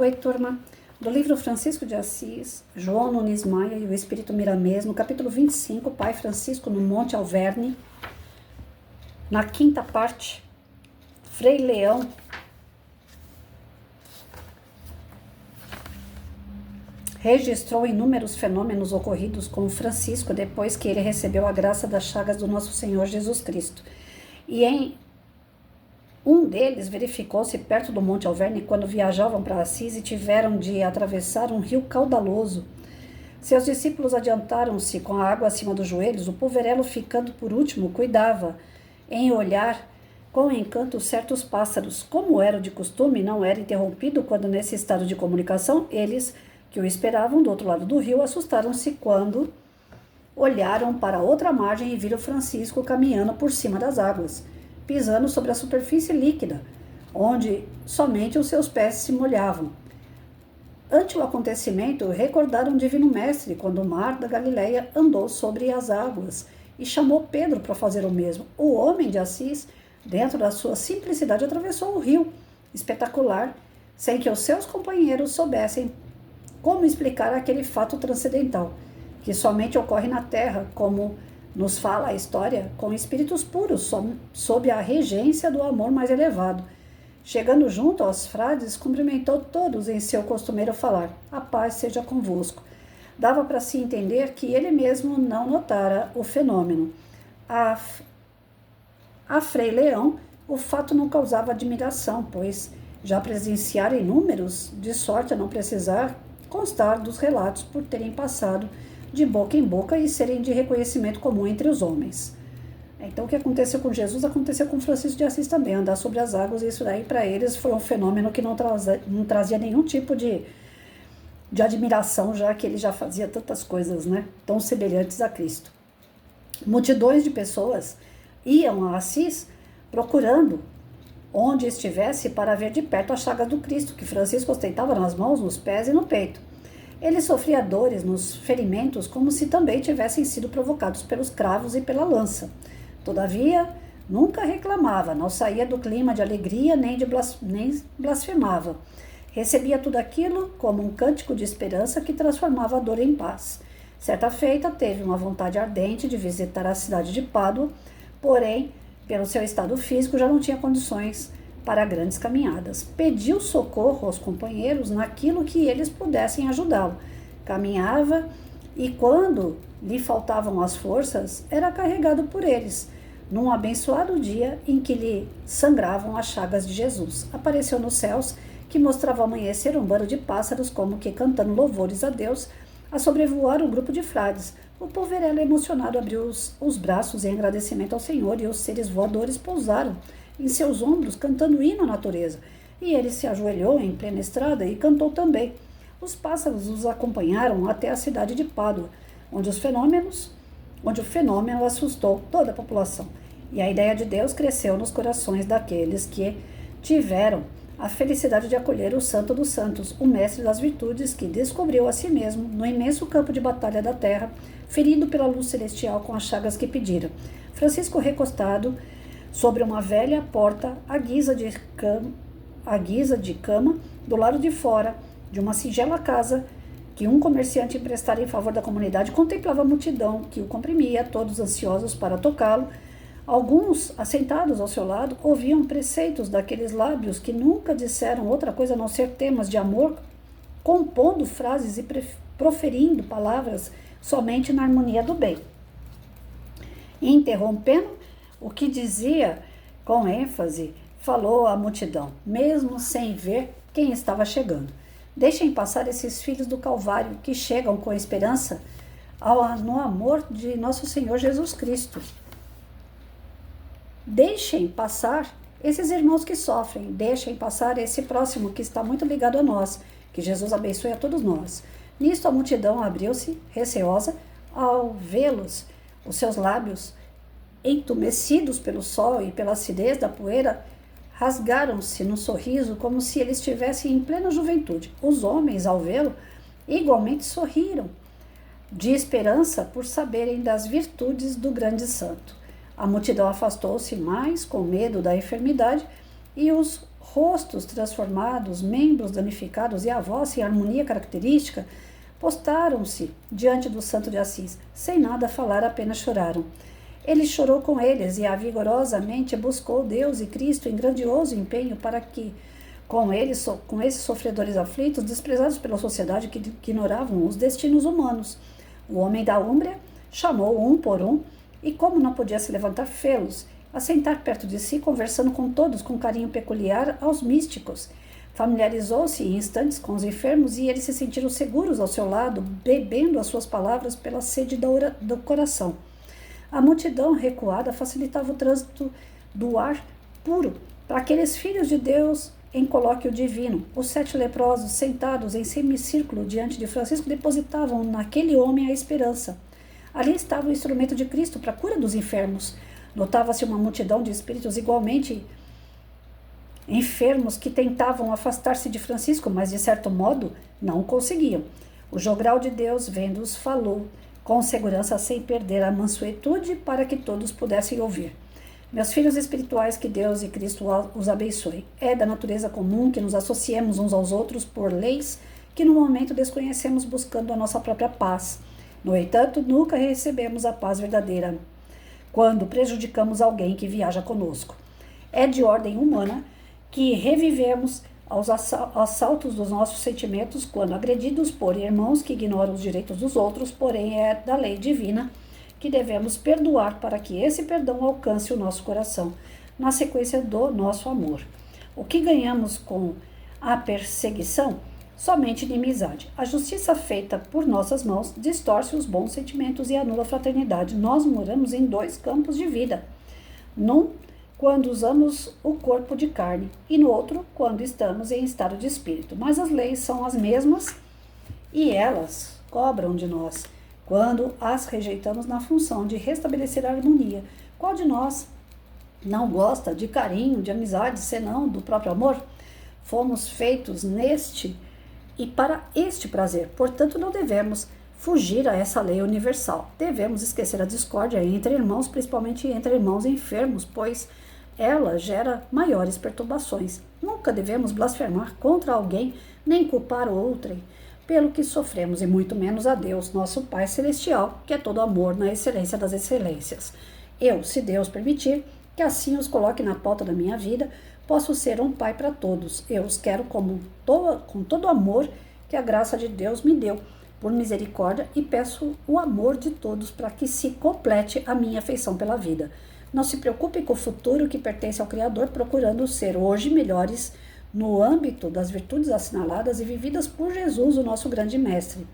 Oi, turma. Do livro Francisco de Assis, João Nunes Maia e o Espírito Miramês, no capítulo 25, Pai Francisco no Monte Alverne, na quinta parte, Frei Leão registrou inúmeros fenômenos ocorridos com Francisco depois que ele recebeu a graça das chagas do nosso Senhor Jesus Cristo. E em um deles verificou-se perto do Monte Alverne quando viajavam para Assis e tiveram de atravessar um rio caudaloso. Seus discípulos adiantaram-se com a água acima dos joelhos, o poverelo, ficando por último, cuidava em olhar com encanto certos pássaros. Como era de costume, não era interrompido quando, nesse estado de comunicação, eles, que o esperavam do outro lado do rio, assustaram-se quando olharam para outra margem e viram Francisco caminhando por cima das águas, pisando sobre a superfície líquida, onde somente os seus pés se molhavam. Ante o acontecimento, recordaram o Divino Mestre, quando o mar da Galileia andou sobre as águas e chamou Pedro para fazer o mesmo. O homem de Assis, dentro da sua simplicidade, atravessou o rio espetacular, sem que os seus companheiros soubessem como explicar aquele fato transcendental, que somente ocorre na Terra, como nos fala a história, com espíritos puros, sob a regência do amor mais elevado. Chegando junto aos frades, cumprimentou todos em seu costumeiro falar: "A paz seja convosco." Dava para se entender que ele mesmo não notara o fenômeno. A Frei Leão, o fato não causava admiração, pois já presenciara inúmeros, de sorte a não precisar constar dos relatos por terem passado de boca em boca e serem de reconhecimento comum entre os homens. Então, o que aconteceu com Jesus aconteceu com Francisco de Assis também, andar sobre as águas, e isso daí para eles foi um fenômeno que não trazia nenhum tipo de admiração, já que ele já fazia tantas coisas, né, tão semelhantes a Cristo. Multidões de pessoas iam a Assis procurando onde estivesse para ver de perto as chagas do Cristo, que Francisco ostentava nas mãos, nos pés e no peito. Ele sofria dores nos ferimentos como se também tivessem sido provocados pelos cravos e pela lança. Todavia, nunca reclamava, não saía do clima de alegria nem blasfemava. Recebia tudo aquilo como um cântico de esperança que transformava a dor em paz. Certa feita, teve uma vontade ardente de visitar a cidade de Pádua, porém, pelo seu estado físico, já não tinha condições para grandes caminhadas. Pediu socorro aos companheiros naquilo que eles pudessem ajudá-lo. Caminhava e, quando lhe faltavam as forças, era carregado por eles. Num abençoado dia em que lhe sangravam as chagas de Jesus, apareceu nos céus, que mostrava ao amanhecer, um bando de pássaros, como que cantando louvores a Deus, a sobrevoar um grupo de frades. O poverelo emocionado abriu os braços em agradecimento ao Senhor, e os seres voadores pousaram em seus ombros, cantando hino à natureza. E ele se ajoelhou em plena estrada e cantou também. Os pássaros os acompanharam até a cidade de Pádua, onde o fenômeno assustou toda a população. E a ideia de Deus cresceu nos corações daqueles que tiveram a felicidade de acolher o Santo dos Santos, o Mestre das Virtudes, que descobriu a si mesmo no imenso campo de batalha da terra, ferido pela luz celestial com as chagas que pedira. Francisco, recostado sobre uma velha porta à guisa de cama, do lado de fora de uma singela casa que um comerciante emprestara em favor da comunidade, contemplava a multidão que o comprimia, todos ansiosos para tocá-lo. Alguns, assentados ao seu lado, ouviam preceitos daqueles lábios que nunca disseram outra coisa a não ser temas de amor, compondo frases e proferindo palavras somente na harmonia do bem. Interrompendo o que dizia com ênfase, falou à multidão, mesmo sem ver quem estava chegando: "Deixem passar esses filhos do Calvário, que chegam com esperança no amor de nosso Senhor Jesus Cristo. Deixem passar esses irmãos que sofrem, deixem passar esse próximo que está muito ligado a nós, que Jesus abençoe a todos nós." Nisto a multidão abriu-se, receosa, ao vê-los, os seus lábios, entumecidos pelo sol e pela acidez da poeira, rasgaram-se no sorriso como se ele estivesse em plena juventude. Os homens, ao vê-lo, igualmente sorriram, de esperança por saberem das virtudes do grande santo. A multidão afastou-se mais com medo da enfermidade, e os rostos transformados, membros danificados e a voz sem harmonia característica, postaram-se diante do santo de Assis, sem nada falar, apenas choraram. Ele chorou com eles e vigorosamente buscou Deus e Cristo em grandioso empenho para que, com esses sofredores aflitos, desprezados pela sociedade que ignoravam os destinos humanos, o homem da Úmbria chamou um por um e, como não podia se levantar, fê-los assentar perto de si, conversando com todos com carinho peculiar aos místicos. Familiarizou-se em instantes com os enfermos e eles se sentiram seguros ao seu lado, bebendo as suas palavras pela sede do coração. A multidão recuada facilitava o trânsito do ar puro para aqueles filhos de Deus em colóquio divino. Os 7 leprosos, sentados em semicírculo diante de Francisco, depositavam naquele homem a esperança. Ali estava o instrumento de Cristo para a cura dos enfermos. Notava-se uma multidão de espíritos igualmente enfermos que tentavam afastar-se de Francisco, mas de certo modo não conseguiam. O jogral de Deus, vendo-os, falou com segurança, sem perder a mansuetude, para que todos pudessem ouvir. Meus filhos espirituais, que Deus e Cristo os abençoem. É da natureza comum que nos associemos uns aos outros por leis que no momento desconhecemos, buscando a nossa própria paz. No entanto, nunca recebemos a paz verdadeira quando prejudicamos alguém que viaja conosco. É de ordem humana que revivemos aos assaltos dos nossos sentimentos quando agredidos por irmãos que ignoram os direitos dos outros, porém é da lei divina que devemos perdoar para que esse perdão alcance o nosso coração, na sequência do nosso amor. O que ganhamos com a perseguição? Somente inimizade. A justiça feita por nossas mãos distorce os bons sentimentos e anula a fraternidade. Nós moramos em 2 campos de vida. Num, quando usamos o corpo de carne, e no outro, quando estamos em estado de espírito. Mas as leis são as mesmas e elas cobram de nós quando as rejeitamos na função de restabelecer a harmonia. Qual de nós não gosta de carinho, de amizade, senão do próprio amor? Fomos feitos neste e para este prazer. Portanto, não devemos fugir a essa lei universal. Devemos esquecer a discórdia entre irmãos, principalmente entre irmãos enfermos, pois ela gera maiores perturbações. Nunca devemos blasfemar contra alguém, nem culpar o outrem pelo que sofremos, e muito menos a Deus, nosso Pai Celestial, que é todo amor na excelência das excelências. Eu, se Deus permitir, que assim os coloque na pauta da minha vida, posso ser um pai para todos. Eu os quero com todo o amor que a graça de Deus me deu, por misericórdia, e peço o amor de todos para que se complete a minha afeição pela vida. Não se preocupe com o futuro que pertence ao Criador, procurando ser hoje melhores no âmbito das virtudes assinaladas e vividas por Jesus, o nosso grande mestre.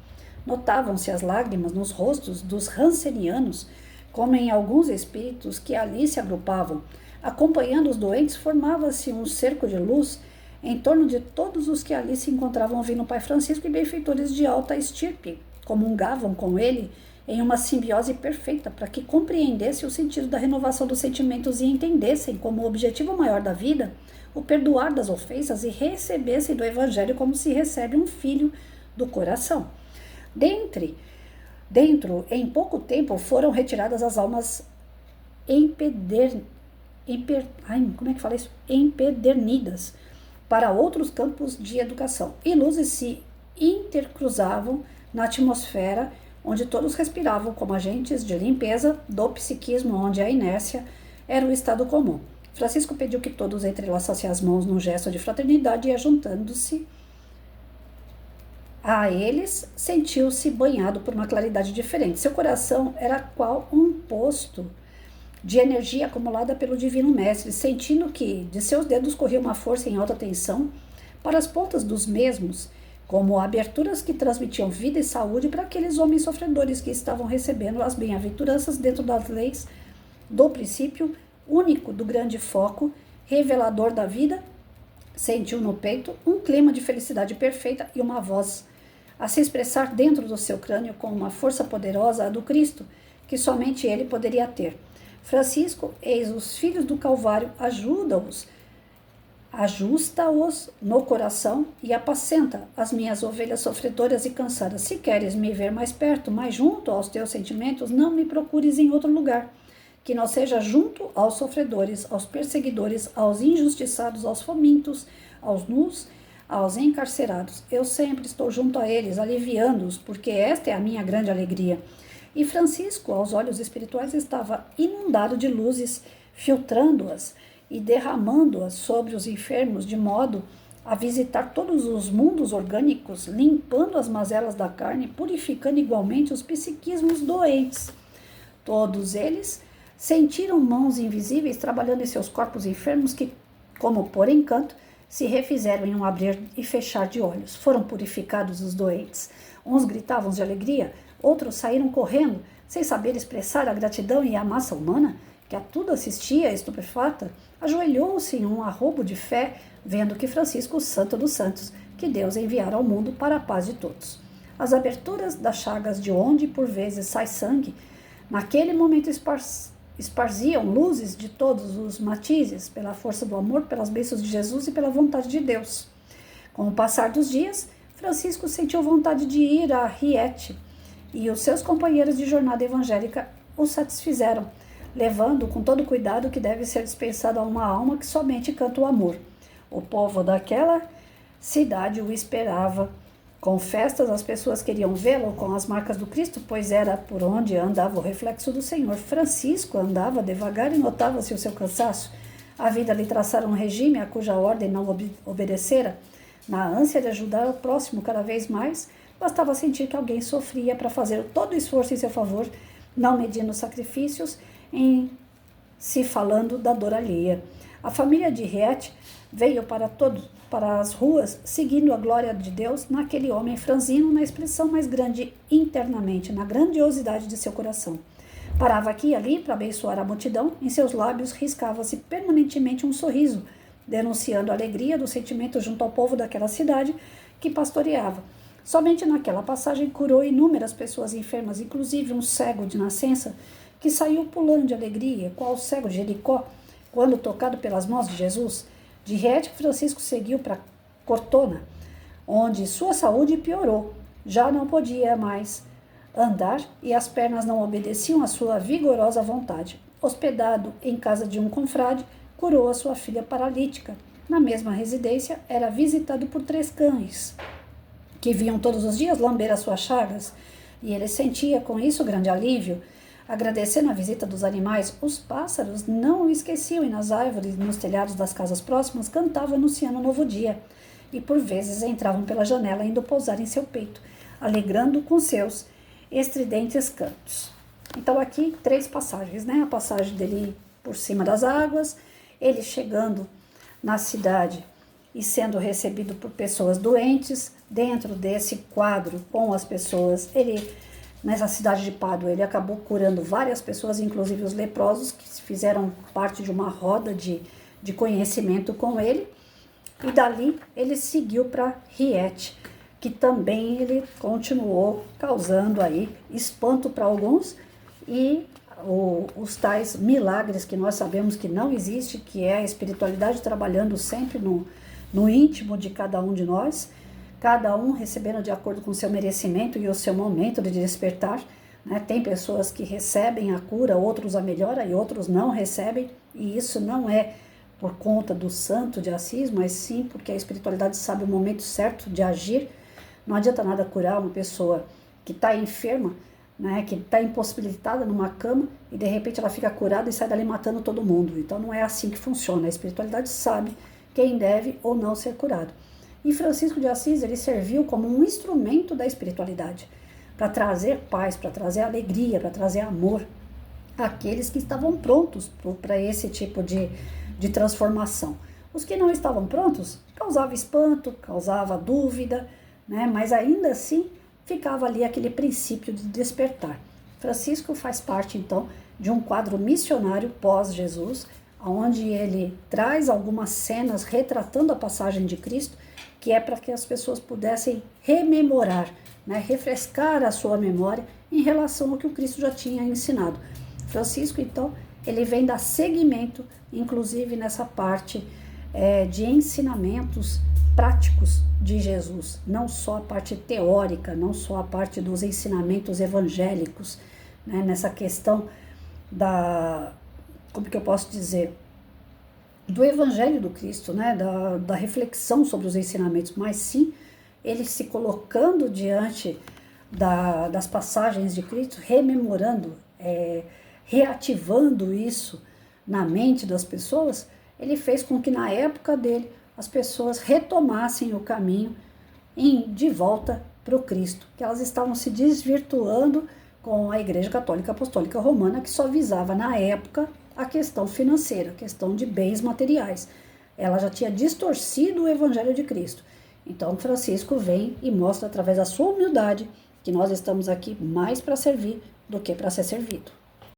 Notavam-se as lágrimas nos rostos dos rancenianos, como em alguns espíritos que ali se agrupavam. Acompanhando os doentes, formava-se um cerco de luz em torno de todos os que ali se encontravam ouvindo o Pai Francisco, e benfeitores de alta estirpe comungavam com ele em uma simbiose perfeita para que compreendesse o sentido da renovação dos sentimentos e entendessem como objetivo maior da vida o perdoar das ofensas e recebessem do Evangelho como se recebe um filho do coração. Dentro, em pouco tempo, foram retiradas as almas empedernidas para outros campos de educação, e luzes se intercruzavam na atmosfera, onde todos respiravam como agentes de limpeza do psiquismo, onde a inércia era o estado comum. Francisco pediu que todos entrelaçassem as mãos num gesto de fraternidade e, ajuntando-se a eles, sentiu-se banhado por uma claridade diferente. Seu coração era qual um posto de energia acumulada pelo Divino Mestre, sentindo que de seus dedos corria uma força em alta tensão para as pontas dos mesmos, como aberturas que transmitiam vida e saúde para aqueles homens sofredores que estavam recebendo as bem-aventuranças dentro das leis do princípio único do grande foco, revelador da vida. Sentiu no peito um clima de felicidade perfeita e uma voz a se expressar dentro do seu crânio com uma força poderosa, a do Cristo, que somente ele poderia ter. Francisco, eis os filhos do Calvário, ajusta-os no coração e apacenta as minhas ovelhas sofredoras e cansadas. Se queres me ver mais perto, mais junto aos teus sentimentos, não me procures em outro lugar, que não seja junto aos sofredores, aos perseguidores, aos injustiçados, aos famintos, aos nus, aos encarcerados. Eu sempre estou junto a eles, aliviando-os, porque esta é a minha grande alegria. E Francisco, aos olhos espirituais, estava inundado de luzes, filtrando-as e derramando-as sobre os enfermos, de modo a visitar todos os mundos orgânicos, limpando as mazelas da carne, purificando igualmente os psiquismos doentes. Todos eles sentiram mãos invisíveis trabalhando em seus corpos enfermos que, como por encanto, se refizeram em um abrir e fechar de olhos. Foram purificados os doentes. Uns gritavam de alegria, outros saíram correndo, sem saber expressar a gratidão, e a massa humana, que a tudo assistia estupefata, ajoelhou-se em um arrobo de fé, vendo que Francisco, o Santo dos Santos, que Deus enviara ao mundo para a paz de todos. As aberturas das chagas de onde por vezes sai sangue, naquele momento esparziam luzes de todos os matizes, pela força do amor, pelas bênçãos de Jesus e pela vontade de Deus. Com o passar dos dias, Francisco sentiu vontade de ir a Riete, e os seus companheiros de jornada evangélica o satisfizeram, levando com todo o cuidado que deve ser dispensado a uma alma que somente canta o amor. O povo daquela cidade o esperava. Com festas, as pessoas queriam vê-lo com as marcas do Cristo, pois era por onde andava o reflexo do Senhor. Francisco andava devagar e notava-se o seu cansaço. A vida lhe traçara um regime a cuja ordem não obedecera. Na ânsia de ajudar o próximo cada vez mais, bastava sentir que alguém sofria para fazer todo o esforço em seu favor, não medindo sacrifícios, em se falando da dor alheia. A família de Riete veio para as ruas, seguindo a glória de Deus naquele homem franzino, na expressão mais grande internamente, na grandiosidade de seu coração. Parava aqui e ali para abençoar a multidão, em seus lábios riscava-se permanentemente um sorriso, denunciando a alegria do sentimento junto ao povo daquela cidade que pastoreava. Somente naquela passagem curou inúmeras pessoas enfermas, inclusive um cego de nascença, que saiu pulando de alegria, qual o cego de Jericó, quando tocado pelas mãos de Jesus. De Riete, Francisco seguiu para Cortona, onde sua saúde piorou. Já não podia mais andar e as pernas não obedeciam à sua vigorosa vontade. Hospedado em casa de um confrade, curou a sua filha paralítica. Na mesma residência, era visitado por 3 cães, que vinham todos os dias lamber as suas chagas, e ele sentia com isso grande alívio. Agradecendo a visita dos animais, os pássaros não o esqueciam, e nas árvores e nos telhados das casas próximas cantavam anunciando um novo dia, e por vezes entravam pela janela indo pousar em seu peito, alegrando com seus estridentes cantos. Então aqui 3 passagens, né? A passagem dele por cima das águas, ele chegando na cidade e sendo recebido por pessoas doentes. Dentro desse quadro com as pessoas, nessa cidade de Pádua, ele acabou curando várias pessoas, inclusive os leprosos, que fizeram parte de uma roda de conhecimento com ele. E dali ele seguiu para Riete, que também ele continuou causando aí espanto para alguns, e os tais milagres que nós sabemos que não existe, que é a espiritualidade trabalhando sempre no íntimo de cada um de nós, cada um recebendo de acordo com o seu merecimento e o seu momento de despertar, né? Tem pessoas que recebem a cura, outros a melhora e outros não recebem, e isso não é por conta do santo de Assis, mas sim porque a espiritualidade sabe o momento certo de agir. Não adianta nada curar uma pessoa que está enferma, né, que está impossibilitada numa cama, e de repente ela fica curada e sai dali matando todo mundo. Então não é assim que funciona. A espiritualidade sabe quem deve ou não ser curado. E Francisco de Assis, ele serviu como um instrumento da espiritualidade, para trazer paz, para trazer alegria, para trazer amor àqueles que estavam prontos para esse tipo de transformação. Os que não estavam prontos, causava espanto, causava dúvida, né? Mas ainda assim ficava ali aquele princípio de despertar. Francisco faz parte, então, de um quadro missionário pós-Jesus, onde ele traz algumas cenas retratando a passagem de Cristo, que é para que as pessoas pudessem rememorar, né, refrescar a sua memória em relação ao que o Cristo já tinha ensinado. Francisco, então, ele vem dar seguimento, inclusive nessa parte de ensinamentos práticos de Jesus, não só a parte teórica, não só a parte dos ensinamentos evangélicos, né, nessa questão como que eu posso dizer, do Evangelho do Cristo, né? Da reflexão sobre os ensinamentos, mas sim ele se colocando diante das passagens de Cristo, rememorando, reativando isso na mente das pessoas, ele fez com que na época dele as pessoas retomassem o caminho de volta para o Cristo, que elas estavam se desvirtuando com a Igreja Católica Apostólica Romana, que só visava na época a questão financeira, a questão de bens materiais. Ela já tinha distorcido o Evangelho de Cristo. Então Francisco vem e mostra através da sua humildade que nós estamos aqui mais para servir do que para ser servido.